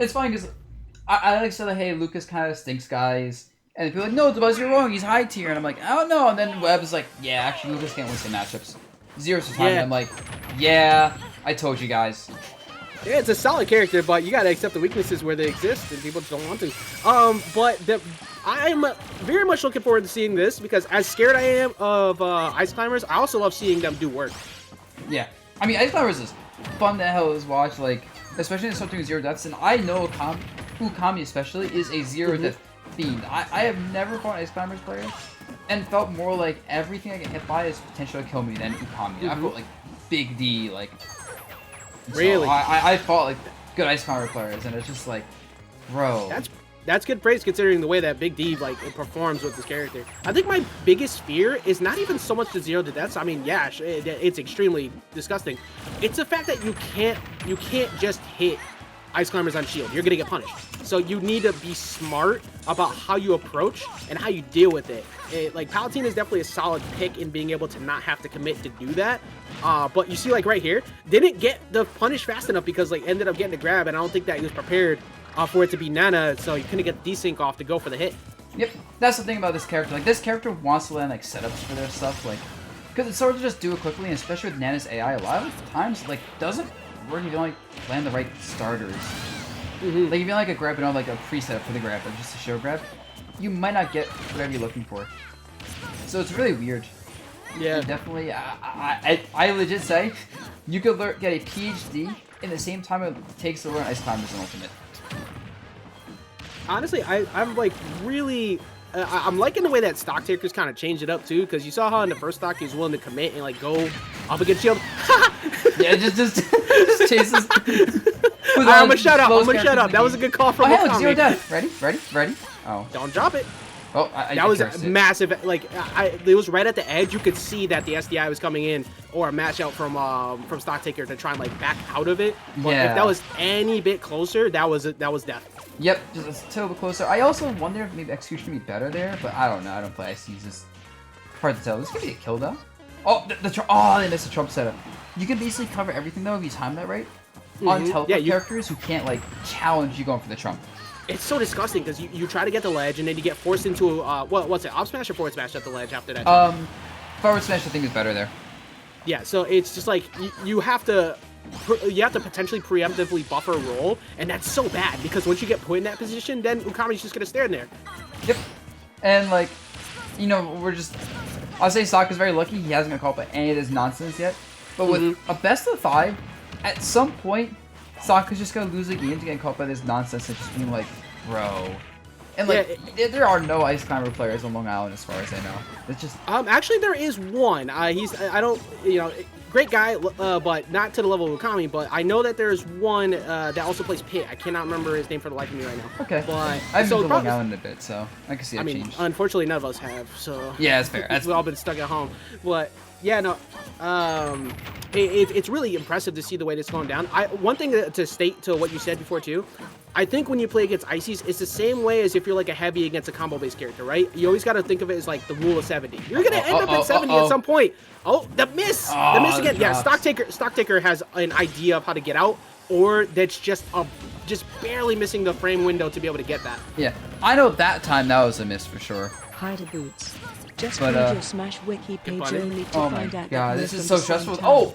It's funny because I like said, hey, Lucas kind of stinks, guys. And people are like, no, Buzz, you're wrong. He's high tier. And I'm like, I don't know. And then Webb's like, yeah, actually, Lucas can't win some matchups. 0 to time. And I'm like, yeah, I told you guys. Yeah, it's a solid character, but you gotta accept the weaknesses where they exist, and people just don't want to. I'm very much looking forward to seeing this, because as scared I am of Ice Climbers, I also love seeing them do work. Yeah. I mean, Ice Climbers is fun to hell to watch, like, especially in something with 0 deaths. And I know Ookami especially is a 0 death fiend. I have never fought an Ice Climbers player and felt more like everything I get hit by is potential to kill me than Ookami. I felt like Big D, like... Really? So I fought like good Ice Climber players, and it's just like, bro. That's good praise considering the way that Big D it performs with this character. I think my biggest fear is not even so much the 0 to deaths. I mean, yeah, it's extremely disgusting. It's the fact that you can't just hit Ice Climbers on shield. You're gonna get punished. So you need to be smart about how you approach and how you deal with it. Like Palutena is definitely a solid pick in being able to not have to commit to do that. But you see, like right here, didn't get the punish fast enough because like ended up getting the grab, and I don't think that he was prepared for it to be Nana, so you couldn't get desync off to go for the hit. Yep, that's the thing about this character. Like this character wants to land like setups for their stuff, like because it's sort of just do it quickly, and especially with Nana's AI, a lot of times like doesn't work if you don't like land the right starters. Like if you like a grab and like a preset for the grab or just a show grab, you might not get whatever you're looking for. So it's really weird. Yeah, and definitely. I legit say you could get a PhD in the same time it takes to learn Ice Climbers and Ultimate. Honestly, I'm like really. I'm liking the way that Stocktaker's kind of changed it up too, because you saw how in the first stock he was willing to commit and like go up against shield. Yeah, just chases. I'm gonna shut up. I'm gonna shut up. That was a good call from Ookami. Ookami. 0 death. Ready? Oh. Don't drop it. Oh, that was massive. Like, it was right at the edge. You could see that the SDI was coming in, or a match out from Stocktaker to try and like back out of it. But if that was any bit closer, that was death. Yep, just a little bit closer. I also wonder if maybe execution would be better there, but I don't know. I don't play ICs. It's hard to tell. This could be a kill though. Oh, they missed the Trump setup. You can basically cover everything though if you time that right. On teleport characters who can't like challenge you going for the Trump. It's so disgusting because you try to get the ledge and then you get forced into what's it, up smash or forward smash at the ledge after that? Forward smash I think is better there. Yeah, so it's just like you have to potentially preemptively buffer roll, and that's so bad because once you get put in that position, then Ukami's just gonna stand there. Yep, and like, you know, I'll say Stock is very lucky he hasn't been caught by any of this nonsense yet. But with a best of 5, at some point, Stock is just gonna lose a game to get caught by this nonsense and just being like, bro. And like, there are no Ice Climber players on Long Island as far as I know. It's just actually there is one. Great guy, but not to the level of Ookami. But I know that there's one that also plays Pit. I cannot remember his name for the life of me right now. Okay. But I've been to Long Island a bit, so I can see it change. Unfortunately, none of us have. So yeah, that's fair. We've all been stuck at home. But yeah, no. It's really impressive to see the way this is going down. One thing to state to what you said before too, I think when you play against Ices, it's the same way as if you're like a heavy against a combo-based character, right? You always got to think of it as like the rule of 70. You're gonna end up at 70 at some point. Oh, the miss! The miss again. Yeah, Stocktaker has an idea of how to get out, or that's just barely missing the frame window to be able to get that. Yeah, I know that time that was a miss for sure. Hi to Boots. Just read your Smash Wiki page only to find out. God, this is so stressful. Oh!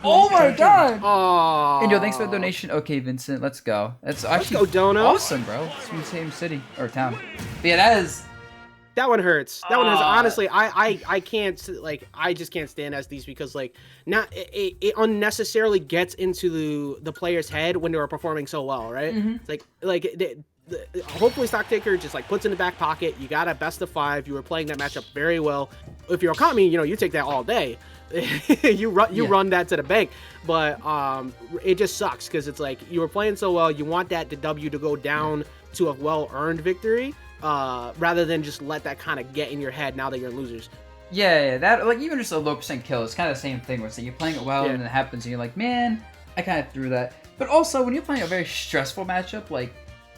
Oh my god! Aww. And yo, thanks for the donation. Okay, Vincent, let's go. That's actually awesome, bro. It's from the same city or town. But yeah, that one hurts. That one hurts. Honestly, I can't, like, I just can't stand SDs because like it unnecessarily gets into the player's head when they were performing so well, right? It's like hopefully Stocktaker just like puts in the back pocket. You got a best of 5. You were playing that matchup very well. If you're Ookami, you take that all day. you run that to the bank, but it just sucks because it's like you were playing so well. You want that W to go down to a well-earned victory, rather than just let that kind of get in your head now that you're losers. Yeah, that like even just a low % kill is kind of the same thing. Where it's like you're playing it well and then it happens and you're like, man, I kind of threw that. But also when you're playing a very stressful matchup, like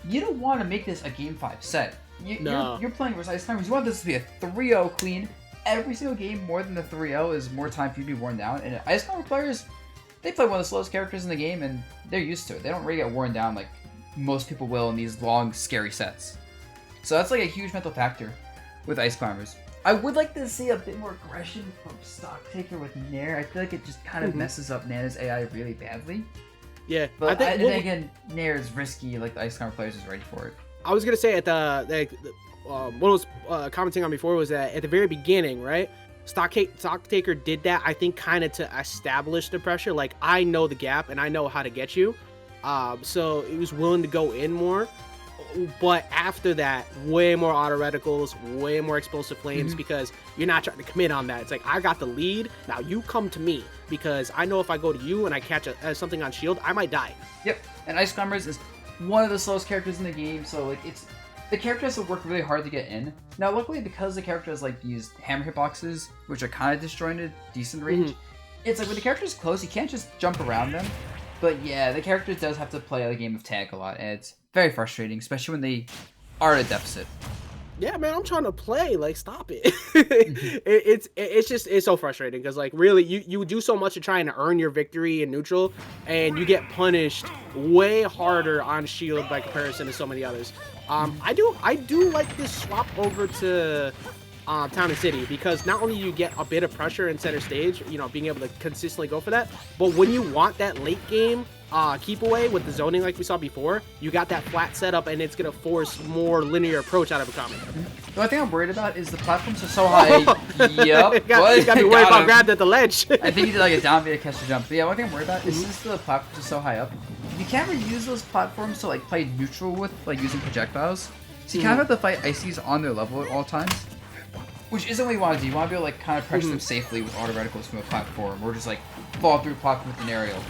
you don't want to make this a game 5 set. You're playing versus Ice Climbers. You want this to be a 3-0 clean. Every single game, more than the 3-0 is more time for you to be worn down. And Ice Climber players, they play one of the slowest characters in the game, and they're used to it. They don't really get worn down like most people will in these long, scary sets. So that's like a huge mental factor with Ice Climbers. I would like to see a bit more aggression from Stocktaker with Nair. I feel like it just kind of messes up Nana's AI really badly. Yeah, but again, Nair is risky. Like the Ice Climber players is ready for it. I was gonna say at what I was commenting on before was that at the very beginning, right? Stocktaker did that, I think, kind of to establish the pressure. Like, I know the gap and I know how to get you. So it was willing to go in more. But after that, way more auto reticles, way more explosive flames, because you're not trying to commit on that. It's like, I got the lead, now you come to me, because I know if I go to you and I catch something on shield, I might die. Yep, and Ice Climbers is one of the slowest characters in the game, so like the character has to work really hard to get in. Now, luckily, because the character has like these hammer hitboxes, which are kind of disjointed, decent range, it's like when the character is close, you can't just jump around them. But yeah, the character does have to play a game of tag a lot, and it's very frustrating, especially when they are at a deficit. Yeah, man, I'm trying to play. Like, stop it. It's so frustrating because, like, really, you do so much to trying to earn your victory in neutral, and you get punished way harder on shield by comparison to so many others. I do like this swap over to Town and City, because not only you get a bit of pressure in center stage, you know, being able to consistently go for that, but when you want that late game keep away with the zoning like we saw before, you got that flat setup, and it's gonna force more linear approach out of Ookami. The only thing I'm worried about is the platforms are so high. Yep. You gotta be worried about grabbed at the ledge. I think you did like a down B to catch the jump. But yeah, one thing I'm worried about is since the platforms are so high up, you can't really use those platforms to like play neutral with, like using projectiles. So you kind of have to fight Ices on their level at all times. Which isn't what you want to do. You want to be able to like kind of pressure them safely with auto reticles from a platform, or just like fall through a platform with an aerial.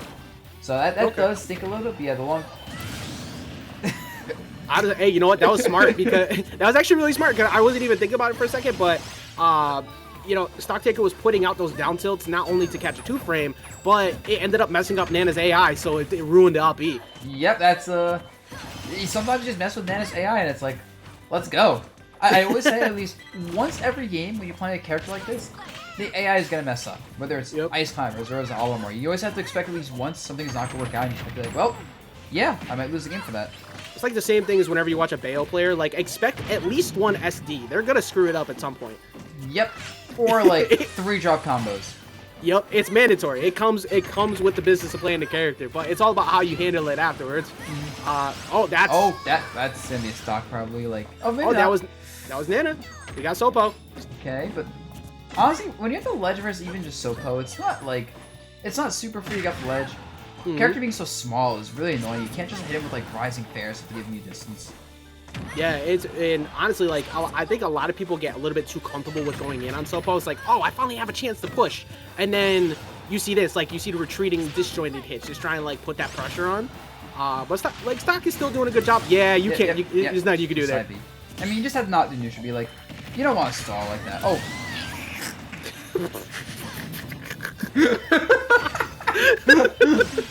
So that does stink a little bit, but yeah, the long... Hey, you know what? That was smart, because that was actually really smart, because I wasn't even thinking about it for a second, but you know, Stocktaker was putting out those down tilts not only to catch a 2-frame, but it ended up messing up Nana's AI, so it ruined the LP. Yep, that's sometimes you just mess with Nana's AI and it's like, let's go. I always say at least once every game when you're playing a character like this, the AI is gonna mess up. Whether it's Ice Climbers or it's Olimar, you always have to expect at least once something's not gonna work out, and you have to be like, well, yeah, I might lose the game for that. It's like the same thing as whenever you watch a Bayo player. Like, expect at least one SD. They're gonna screw it up at some point. Yep. Or like 3 drop combos. Yep, it's mandatory. It comes with the business of playing the character, but it's all about how you handle it afterwards. That's gonna be a stock probably. Like that was Nana. We got Sopo. Okay, but honestly, when you have the ledge versus even just Sopo, it's not super free to get the ledge. Character being so small is really annoying. You can't just hit him with like rising fairs to give you distance. Yeah, and honestly, like, I think a lot of people get a little bit too comfortable with going in on Sopo. It's like, oh, I finally have a chance to push, and then you see this, like, you see the retreating disjointed hits, just trying to like put that pressure on. But Stock is still doing a good job. Yeah, you can't. There's nothing you can do there. I mean, you just have to not do neutral. Be like, you don't want to stall like that. Oh.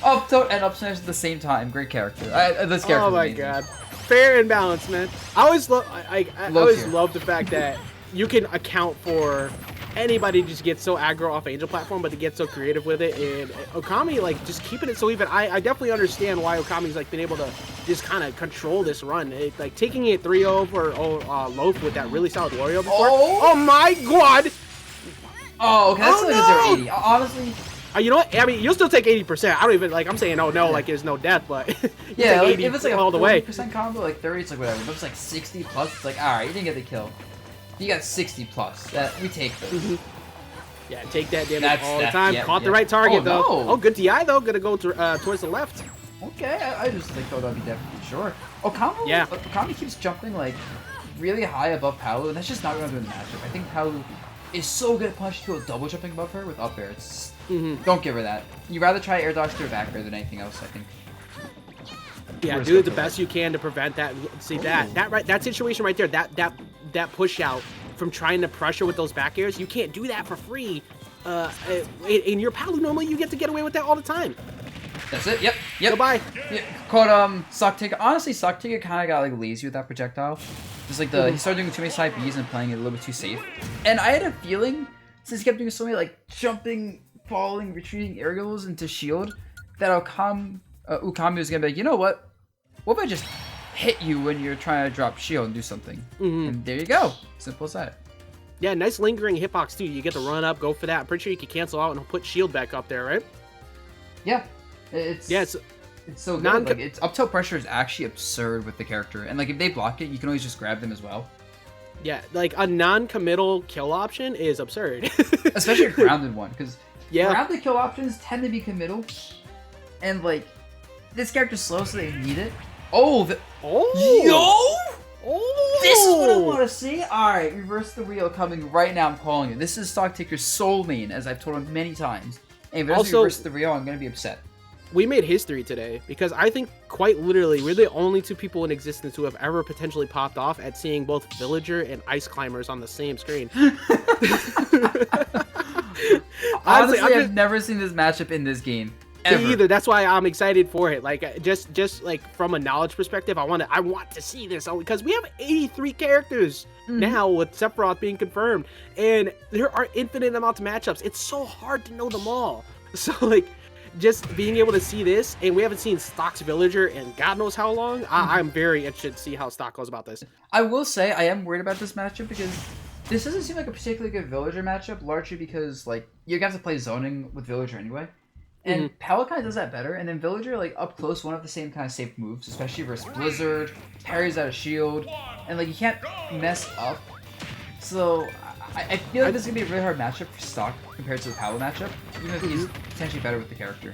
Up tilt and up smash at the same time. Great character. This character. Oh my god. Fair and balanced, man. I always love the fact that you can account for anybody just gets so aggro off Angel platform, but to get so creative with it. And Ookami, like, just keeping it so even. I definitely understand why Okami's like been able to just kind of control this run. Like taking it 3-0 for Loaf with that really solid Wario before. Oh my god! Oh, okay, that's like a 080. Honestly. You know what? I mean, you'll still take 80%. I don't even, like, I'm saying, oh no, like, there's no death, but yeah, like, if it's like all a the way. 40% combo, like 30, it's like whatever. If it's like 60 plus, it's like, alright, you didn't get the kill. You got 60 plus. We take those. Yeah, take that damage all the time. Caught the right target, though. No. Oh, good DI, though. Gonna go towards the left. Okay, I just think that'd be definitely sure. Ookami keeps jumping, like, really high above Palu, and that's just not what I'm doing in the matchup. I think Palu is so good at punching people double jumping above her with up air. It's don't give her that. You'd rather try air dodge to her back air than anything else, I think. Yeah, do the best you can to prevent that. See that situation right there, that push out from trying to pressure with those back airs, you can't do that for free. In your Palu, normally you get away with that all the time. That's it. Yep. Goodbye. Yeah, caught Stocktaker. Honestly, Stocktaker kind of got like lazy with that projectile. Just like he started doing too many side Bs and playing it a little bit too safe. And I had a feeling, since he kept doing so many like jumping, falling, retreating aerials into shield, that Ookami was gonna be like, you know what? what if I just hit you when you're trying to drop shield and do something? And there you go. Simple as that. Yeah, nice lingering hitbox too. You get to run up, go for that. I'm pretty sure you can cancel out and he'll put shield back up there, right? Yeah. It's so good. Like, it's up tilt pressure is actually absurd with the character. And like if they block it, you can always just grab them as well. Yeah, like a non-committal kill option is absurd. Especially a grounded one, because yeah, grounded kill options tend to be committal. And like this character's slow, so they need it. Oh, this is what I want to see. All right, reverse the Rio coming right now. I'm calling it. This is Stocktaker's soul main, as I've told him many times. And if it doesn't reverse the Rio, I'm gonna be upset. We made history today because I think quite literally we're the only two people in existence who have ever potentially popped off at seeing both Villager and Ice Climbers on the same screen. Honestly, I've never seen this matchup in this game. Me either. That's why I'm excited for it. Like just like from a knowledge perspective, I want to see this because we have 83 characters now with Sephiroth being confirmed, and there are infinite amounts of matchups. It's so hard to know them all. So like, just being able to see this, and we haven't seen Stock's Villager in God knows how long. I'm very interested to see how Stock goes about this. I will say I am worried about this matchup because this doesn't seem like a particularly good Villager matchup, largely because like you have to play zoning with Villager anyway. And Palutena does that better, and then Villager, like, up close, won't have the same kind of safe moves, especially versus Blizzard, parries out of shield, and, like, you can't mess up. So, I feel like this is going to be a really hard matchup for Stock compared to the Palo matchup, even if he's potentially better with the character.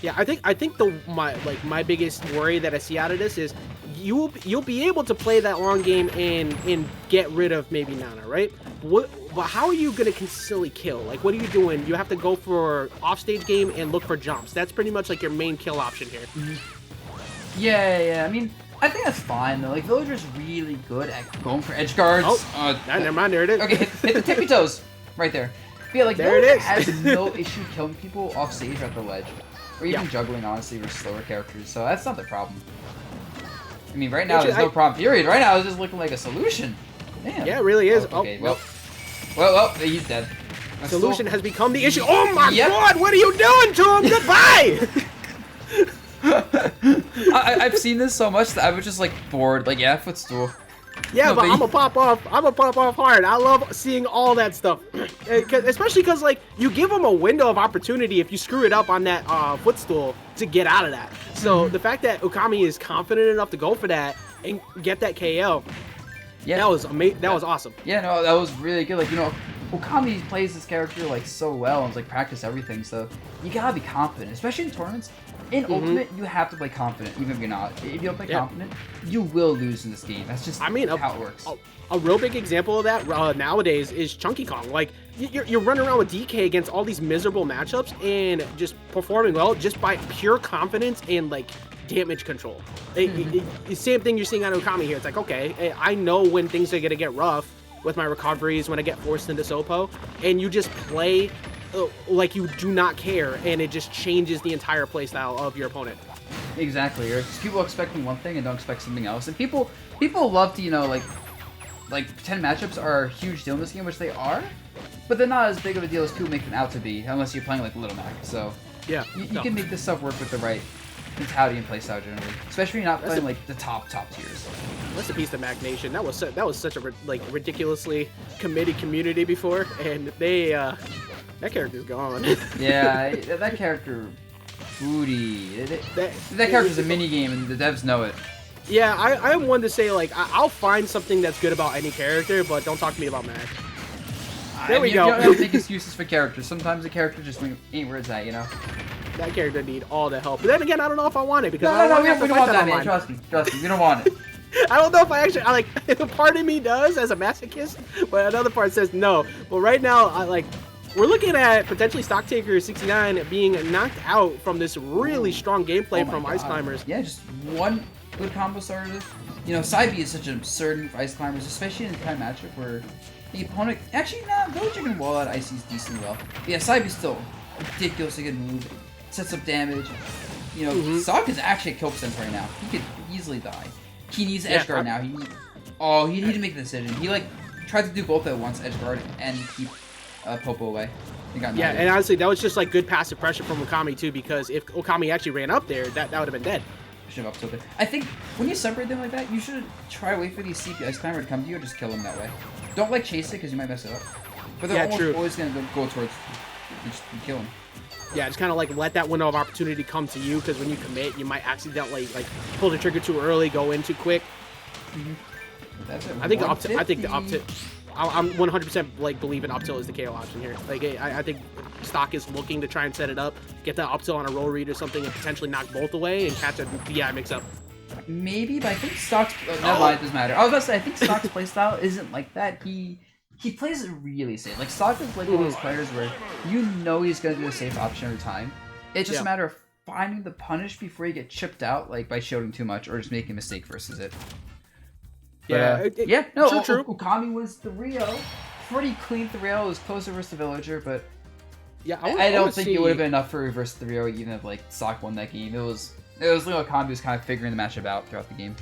Yeah, I think my biggest worry that I see out of this is you'll be able to play that long game and get rid of maybe Nana, right? But how are you going to consistently kill? Like, what are you doing? You have to go for offstage game and look for jumps. That's pretty much like your main kill option here. Yeah. I mean, I think that's fine, though. Like, Villager's really good at going for edge guards. Oh, never mind. There it is. Okay, hit the tippy toes. Right there. But yeah, like, there it is. has no issue killing people off stage or at the ledge. Or even juggling, honestly, with slower characters. So that's not the problem. I mean, right now, there's no problem, period. Right now, it's just looking like a solution. Damn. Yeah, it really is. Okay, well, he's dead. Solution has become the issue. Oh my god, what are you doing to him? Goodbye! I've seen this so much that I was just like bored. Like, yeah, footstool. Yeah, no, but I'm gonna pop off. I'm gonna pop off hard. I love seeing all that stuff, especially because like you give them a window of opportunity if you screw it up on that footstool to get out of that. So the fact that Ookami is confident enough to go for that and get that KO, that was amazing. That was awesome. Yeah, no, that was really good. Like, you know, Ookami plays this character like so well and like practice everything. So you gotta be confident, especially in tournaments. In Ultimate, you have to play confident, even if you're not. If you don't play confident, you will lose in this game. That's just how it works. A real big example of that nowadays is Chunky Kong. Like, you're running around with DK against all these miserable matchups and just performing well just by pure confidence and, like, damage control. The same thing you're seeing on Ookami here. It's like, okay, I know when things are going to get rough with my recoveries, when I get forced into Sopo, and you just play like you do not care, and it just changes the entire playstyle of your opponent. Exactly. People expecting one thing and don't expect something else, and people love to, you know, like pretend matchups are a huge deal in this game, which they are, but they're not as big of a deal as people make them out to be, unless you're playing like Little Mac. So yeah, you can make this stuff work with the right mentality and playstyle generally, especially when you're not playing like the top tiers. Rest in peace to Mac Nation. That was such a ridiculously committed community before, and they that character's gone. Yeah, that character, booty. That character's a mini game, and the devs know it. Yeah, I am one to say, like, I'll find something that's good about any character, but don't talk to me about Mac. There we go. You don't have to make excuses for characters. Sometimes the character just ain't where it's at, you know? That character need all the help. But then again, I don't know if I want it, because we don't want that, man. Trust me, we don't want it. I don't know if I like, a part of me does as a masochist, but another part says no. But right now, we're looking at potentially Stocktaker69 being knocked out from this really strong gameplay from Ice Climbers. Yeah, just one good combo starter. You know, side B is such an absurd move for Ice Climbers, especially in the kind of matchup where the opponent... Actually, no, Villager can wall out Icy's decently well. But yeah, side B is still a ridiculously good move. Sets up damage. You know, Stock is actually at kill percent right now. He could easily die. He needs edge guard now. He need to make a decision. He, like, tried to do both at once, edge guard and keep Popo away. And honestly, that was just like good passive pressure from Ookami too, because if Ookami actually ran up there, that would have been dead. should have up tilted. I think when you separate them like that, you should try to wait for these CPS climber to come to you and just kill them that way. Don't like chase it because you might mess it up. But they're almost always gonna go towards you, just kill them. Yeah, just kind of like let that window of opportunity come to you, because when you commit, you might accidentally like pull the trigger too early, go in too quick. That's it. I think the up tilt. I'm 100% like believe in up tilt is the KO option here. Like I think Stock is looking to try and set it up, get that up tilt on a roll read or something, and potentially knock both away and catch a DI mix up. Maybe, but I think Stock's never mind, it doesn't matter. I was about to say I think Stock's playstyle isn't like that. He plays it really safe. Like Stock is like one of those players where you know he's gonna do the safe option every time. It's just a matter of finding the punish before you get chipped out, like by shielding too much or just making a mistake versus it. But, true. Ookami was 3-0. Pretty clean 3-0. It was closer versus the Villager, but yeah, I don't think it would have been enough for reverse 3-0 even if like Stock won that game. It was Ookami was kind of figuring the matchup out throughout the game.